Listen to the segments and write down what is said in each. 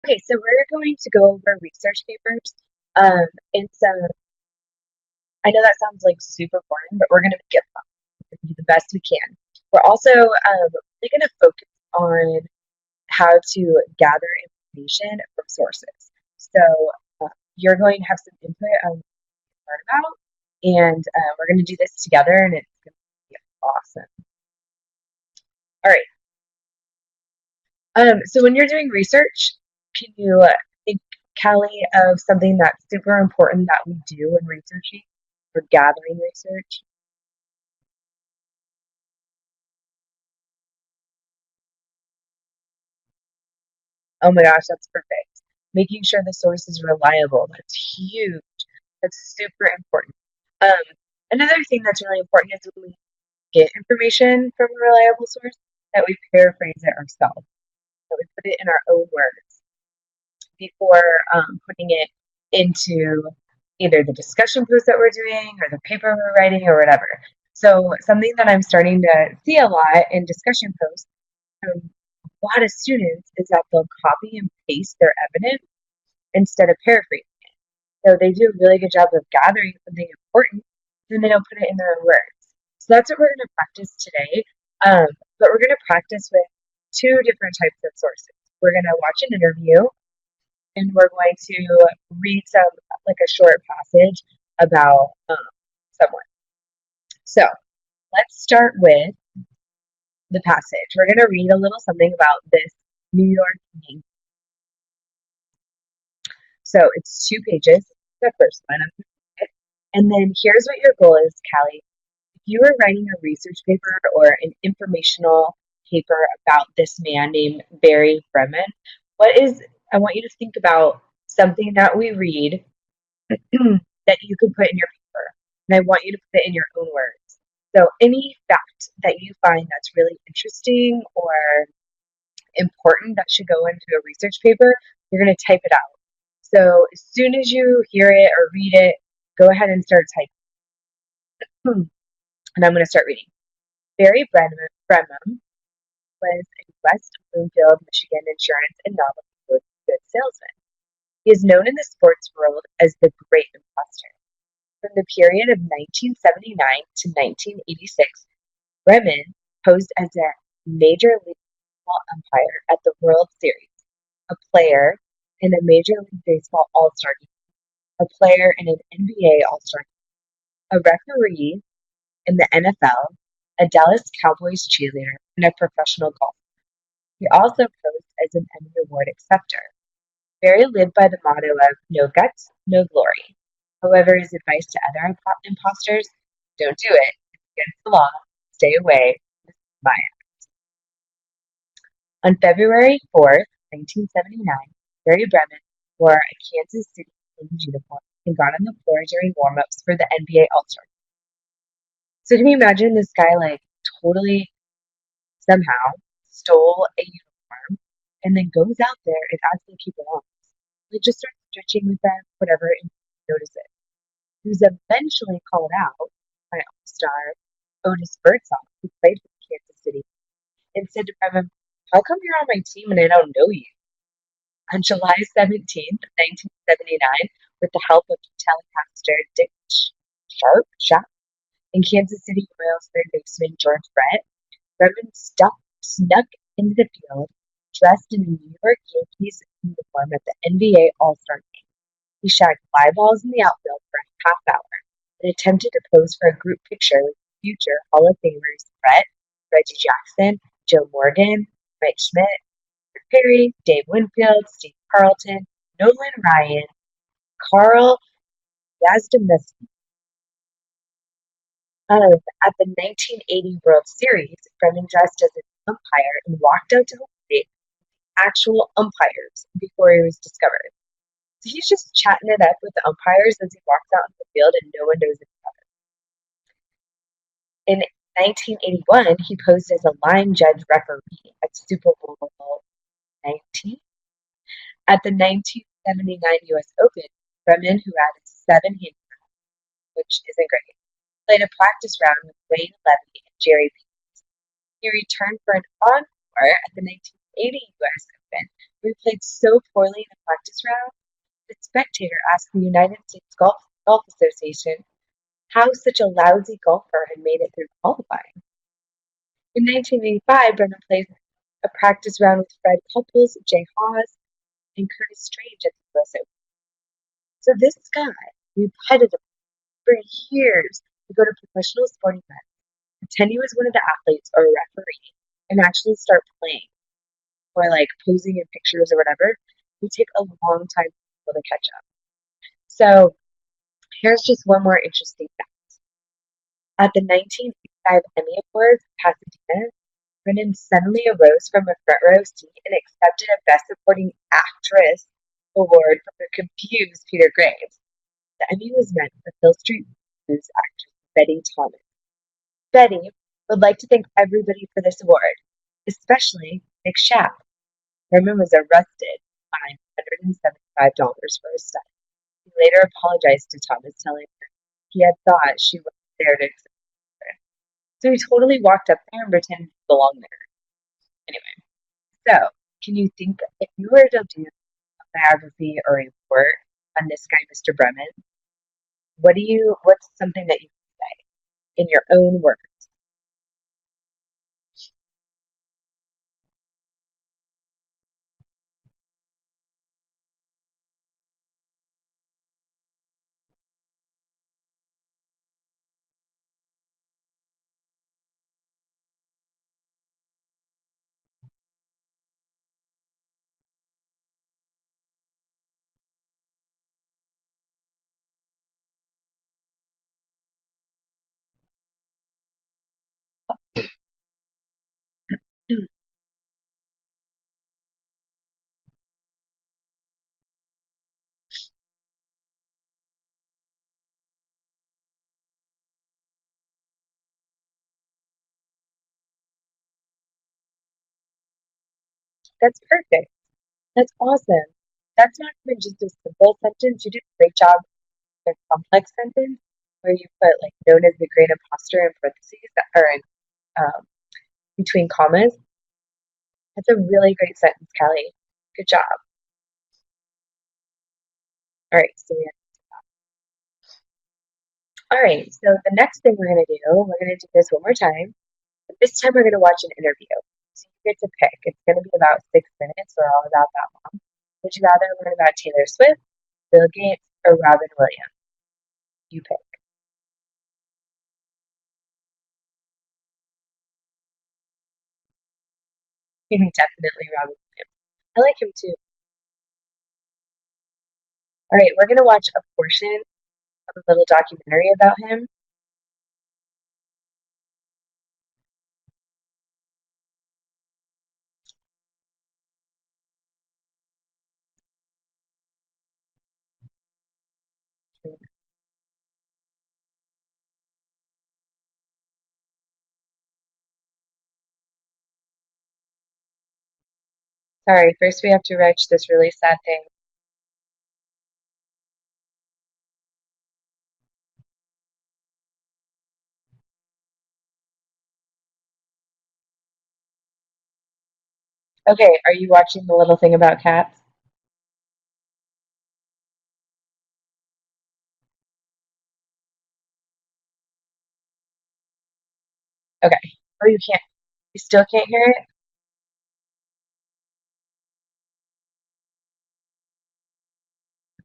Okay, so we're going to go over research papers. And so I know that sounds like super boring, but we're going to make it fun. We're going to do the best we can. We're also really going to focus on how to gather information from sources. So you're going to have some input on what you learn about, and we're going to do this together, and it's going to be awesome. All right. So when you're doing research, can you think, Callie, of something that's super important that we do when researching or gathering research? Oh my gosh, that's perfect. Making sure the source is reliable. That's huge. That's super important. Um, Another thing that's really important is when we get information from a reliable source, that we paraphrase it ourselves, that we put it in our own words before putting it into either the discussion post that we're doing or the paper we're writing or whatever. So something that I'm starting to see a lot in discussion posts from a lot of students is that they'll copy and paste their evidence instead of paraphrasing. So they do a really good job of gathering something important, then they don't put it in their own words. So that's what we're going to practice today. Um, but we're going to practice with two different types of sources. We're going to watch an interview and we're going to read like a short passage about someone. So let's start with the passage. We're going to read a little something about this New York Yankees. So it's 2 pages, the first one. And then here's what your goal is, Callie. If you were writing a research paper or an informational paper about this man named Barry Bremen, I want you to think about something that we read that you could put in your paper. And I want you to put it in your own words. So any fact that you find that's really interesting or important that should go into a research paper, you're going to type it out. So as soon as you hear it or read it, go ahead and start typing. And I'm going to start reading. Barry Bremen was a West Bloomfield, Michigan insurance and novelty goods salesman. He is known in the sports world as the Great Imposter. From the period of 1979 to 1986, Bremen posed as a Major League Baseball umpire at the World Series, a player in a Major League Baseball All-Star game, a player in an NBA All-Star game, a referee in the NFL, a Dallas Cowboys cheerleader, and a professional golfer. He also posed as an Emmy Award acceptor. Barry lived by the motto of "no guts, no glory." However, his advice to other imposters: don't do it. It's against the law. Stay away. This is Maya. On February 4th, 1979, Barry Bremen wore a Kansas City Kings uniform and got on the floor during warm-ups for the NBA All-Star. So can you imagine this guy like totally somehow stole a uniform and then goes out there and asks them to keep it on? Like just starts stretching with them, whatever, and notice it. He was eventually called out by All-Star Otis Birdsong, who played for Kansas City, and said to Bremen, "How come you're on my team and I don't know you?" On July 17th, 1979, with the help of Telecaster Dick Sharp and Kansas City Royals third baseman George Brett, Bremen snuck into the field dressed in a New York Yankees uniform at the NBA All-Star game. He shagged fly balls in the outfield for a half hour and attempted to pose for a group picture with future Hall of Famers Brett, Reggie Jackson, Joe Morgan, Mike Schmidt, Rick Perry, Dave Winfield, Steve Carlton, Nolan Ryan, Carl Yastrzemski. At the 1980 World Series, Bremen dressed as an umpire and walked out to home plate with actual umpires before he was discovered. So he's just chatting it up with the umpires as he walks out in the field and no one knows it about it. In 1981, he posed as a line judge referee at Super Bowl 19. At the 1979 US Open, Bremen, who had a 7 handicap, which isn't great, played a practice round with Wayne Levy and Jerry Peters. He returned for an encore at the 1980 US even. We played so poorly in the practice round, the spectator asked the United States Golf Association how such a lousy golfer had made it through qualifying. In 1985, Brennan played a practice round with Fred Couples, Jay Haas, and Curtis Strange at the US Open. So this guy repetitively for years would go to professional sporting events, pretend he was one of the athletes or a referee, and actually start playing or like posing in pictures or whatever. It would take a long time for people to catch up. So here's just one more interesting fact. At the 1985 Emmy Awards in Pasadena, Brennan suddenly arose from a front row seat and accepted a Best Supporting Actress award from the confused Peter Graves. The Emmy was meant for Hill Street Blues actress Betty Thomas. Betty would like to thank everybody for this award, especially Nick Schaap. Herman was arrested, fined $175 for his stunt. He later apologized to Thomas, telling her he had thought she was there to accept her. So he totally walked up there and pretended to belong there. Anyway, so can you think if you were to do a biography or a report on this guy, Mr. Bremen, what's something that you would say in your own words? That's perfect. That's awesome. That's not even just a simple sentence. You did a great job with a complex sentence where you put like known as the great imposter in parentheses or in um, between commas. That's a really great sentence, Kelly. Good job. All right, so all right. So the next thing we're gonna do this one more time. But this time we're gonna watch an interview. So you get to pick. It's gonna be about 6 minutes or all about that long. Would you rather learn about Taylor Swift, Bill Gates, or Robin Williams? You pick. Definitely Robin Williams. I like him too. All right, we're gonna watch a portion of a little documentary about him. Sorry, first we have to write this really sad thing. Okay, are you watching the little thing about cats? Okay. Oh, you can't. You still can't hear it?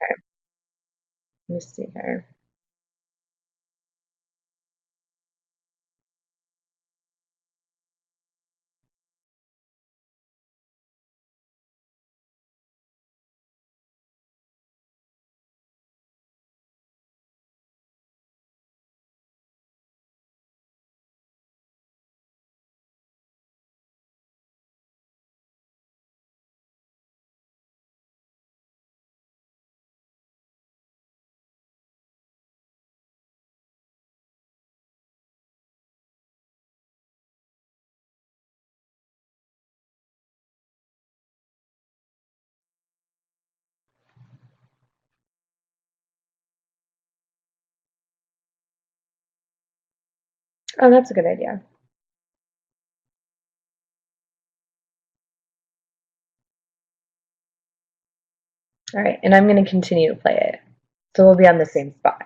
Okay. Let me see here. Oh, that's a good idea. All right, and I'm going to continue to play it. So we'll be on the same spot.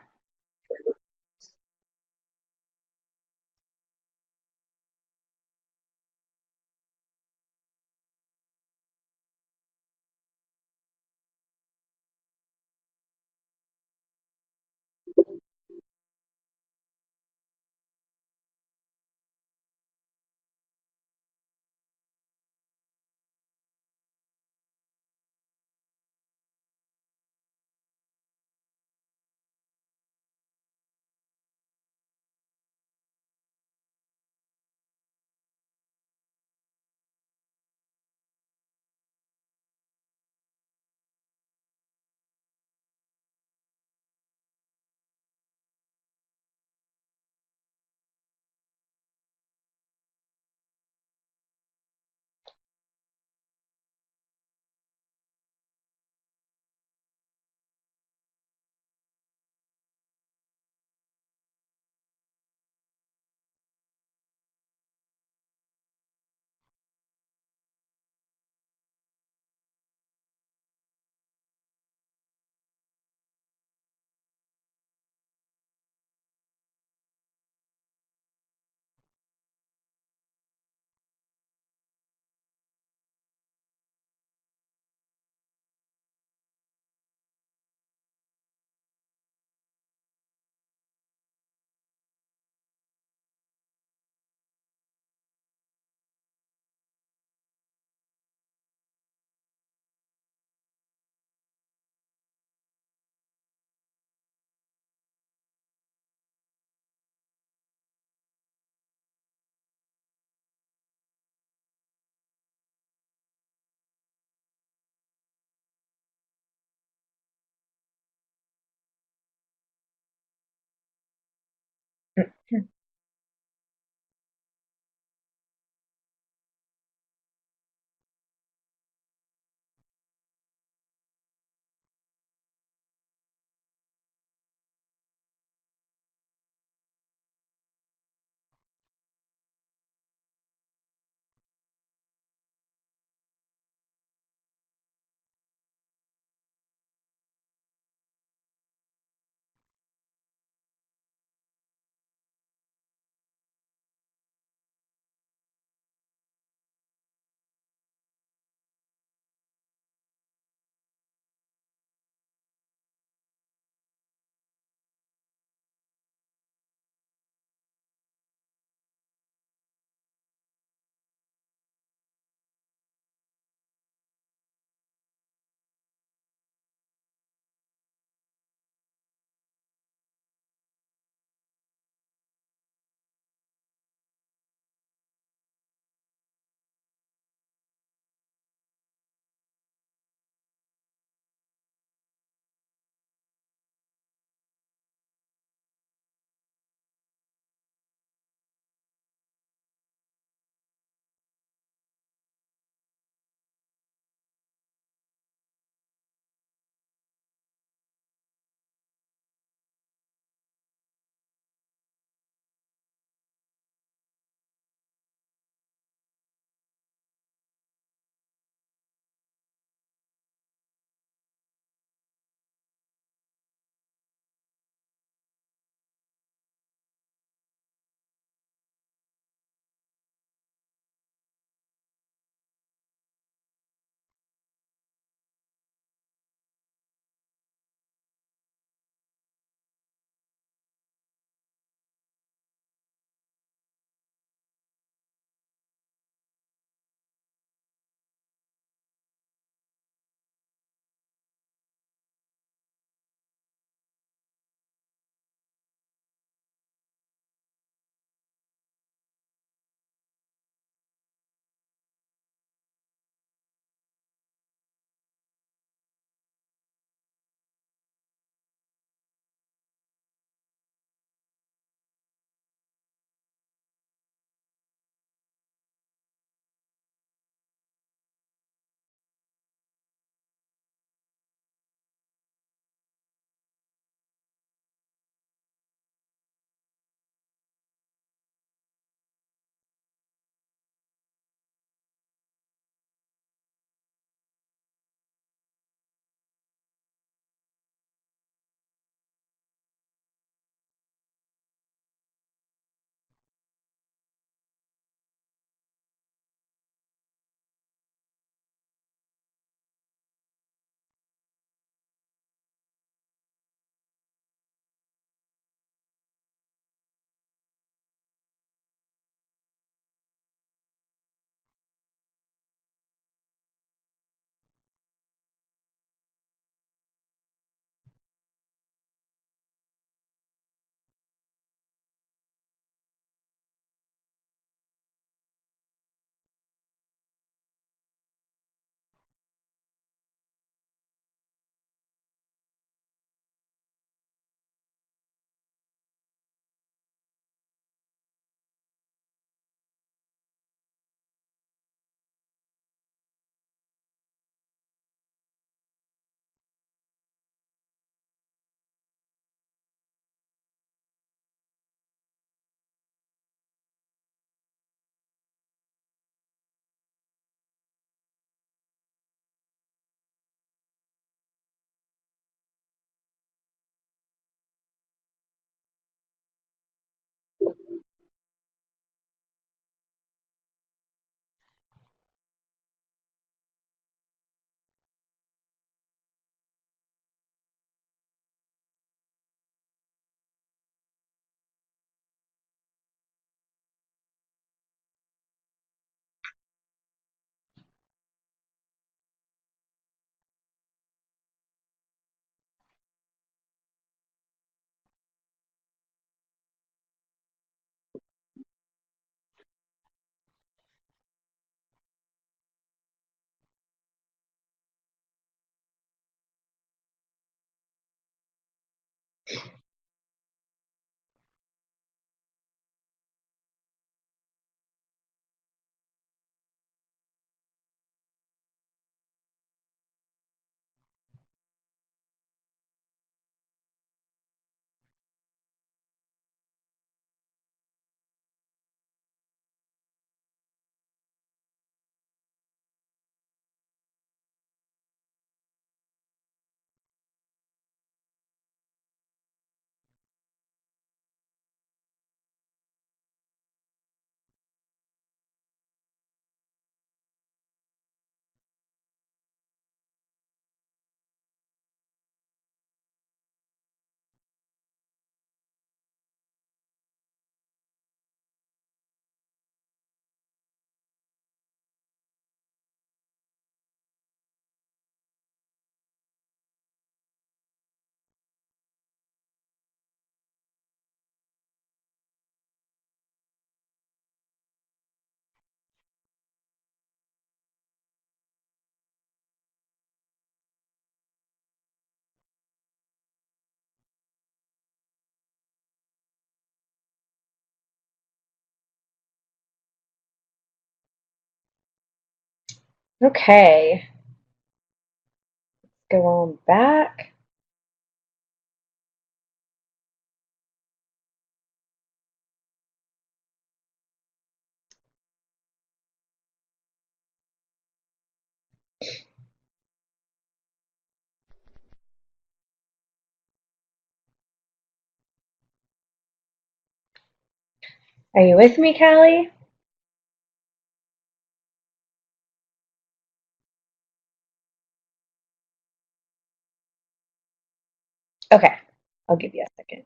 Okay, go on back. Are you with me, Callie? Okay, I'll give you a second.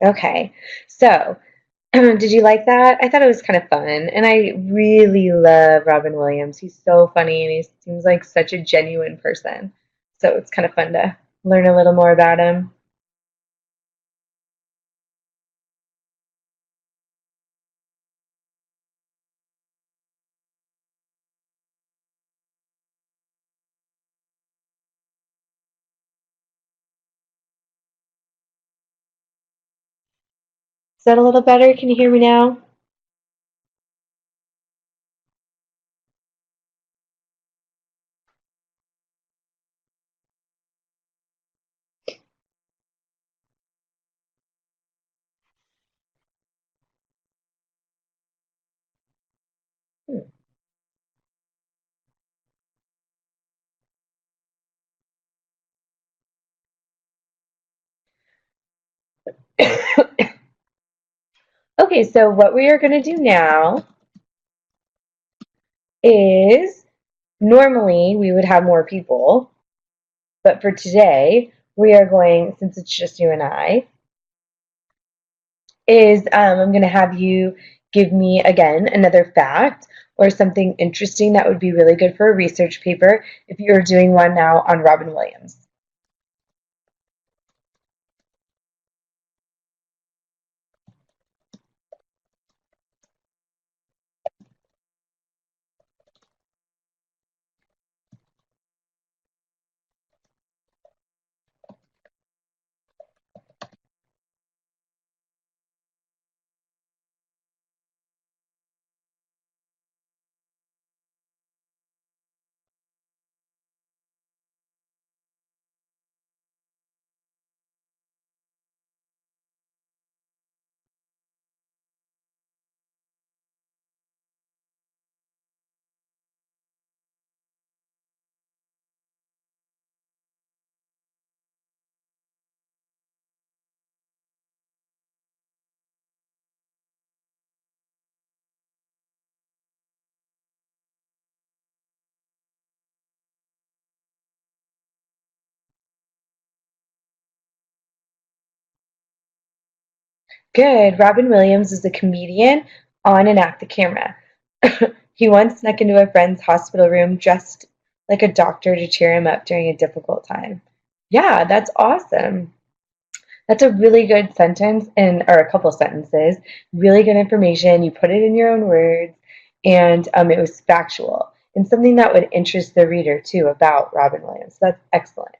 Okay, so did you like that? I thought it was kind of fun, and I really love Robin Williams. He's so funny, and he seems like such a genuine person. So it's kind of fun to learn a little more about him. Is that a little better? Can you hear me now? Okay, so what we are going to do now is normally we would have more people, but for today we are going, since it's just you and I, I'm going to have you give me again another fact or something interesting that would be really good for a research paper if you're doing one now on Robin Williams. Good. Robin Williams is a comedian on and off the camera. He once snuck into a friend's hospital room dressed like a doctor to cheer him up during a difficult time. Yeah, that's awesome. That's a really good sentence and or a couple sentences. Really good information. You put it in your own words, and it was factual and something that would interest the reader too about Robin Williams. So that's excellent.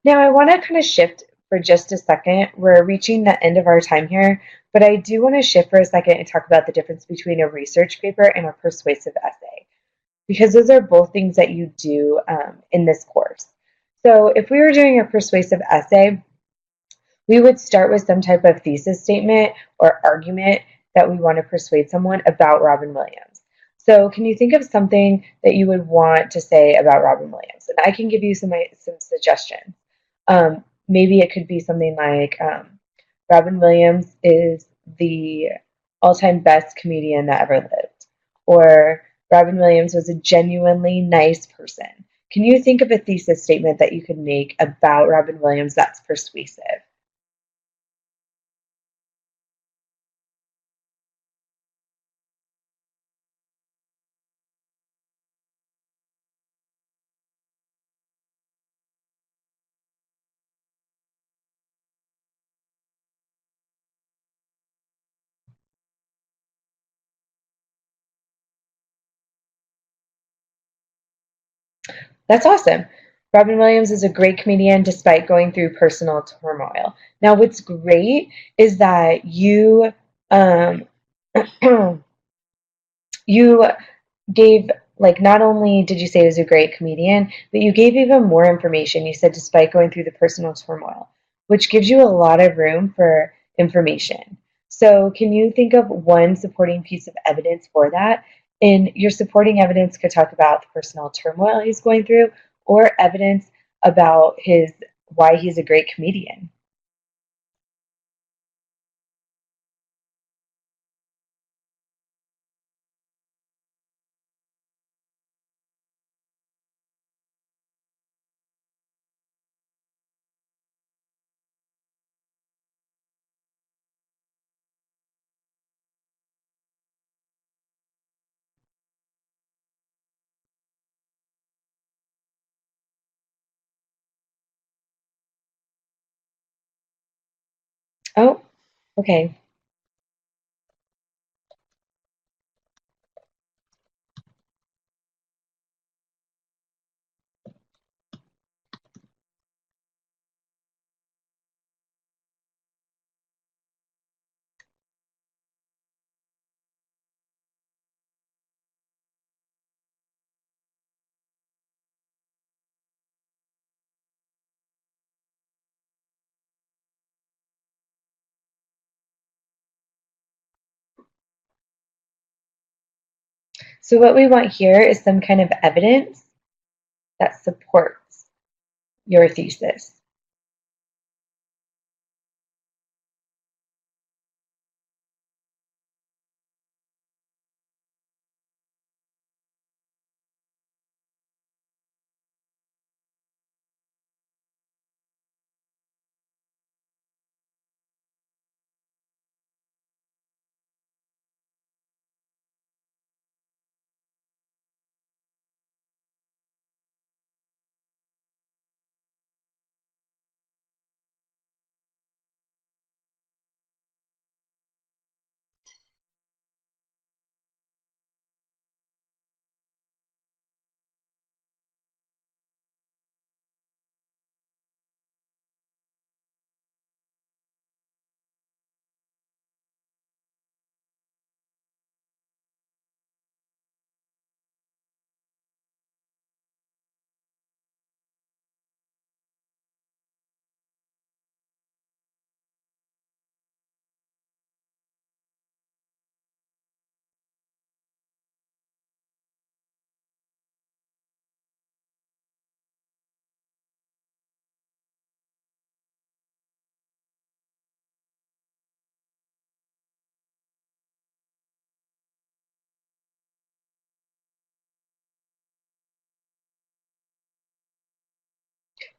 Now, I want to kind of shift for just a second. We're reaching the end of our time here, but I do want to shift for a second and talk about the difference between a research paper and a persuasive essay, because those are both things that you do in this course. So, if we were doing a persuasive essay, we would start with some type of thesis statement or argument that we want to persuade someone about Robin Williams. So, can you think of something that you would want to say about Robin Williams? And I can give you some suggestions. Maybe it could be something like Robin Williams is the all-time best comedian that ever lived, or Robin Williams was a genuinely nice person. Can you think of a thesis statement that you could make about Robin Williams that's persuasive? That's awesome. Robin Williams is a great comedian despite going through personal turmoil. Now, what's great is that um, you gave, like, not only did you say he was a great comedian, but you gave even more information. You said despite going through the personal turmoil, which gives you a lot of room for information. So, can you think of one supporting piece of evidence for that? And your supporting evidence could talk about the personal turmoil he's going through, or evidence about his why he's a great comedian. Oh, okay. So, what we want here is some kind of evidence that supports your thesis.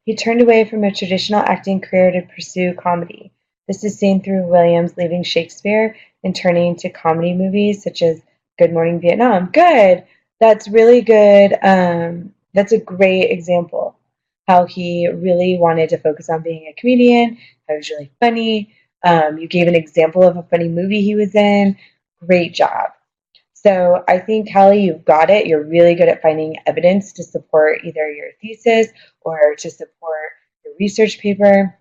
He turned away from a traditional acting career to pursue comedy. This is seen through Williams leaving Shakespeare and turning to comedy movies such as Good Morning Vietnam. Good. That's really good. That's a great example. How he really wanted to focus on being a comedian. That was really funny. You gave an example of a funny movie he was in. Great job. So I think, Callie, you've got it. You're really good at finding evidence to support either your thesis or to support your research paper.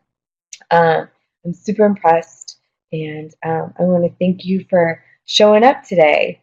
Um, I'm super impressed, and I want to thank you for showing up today.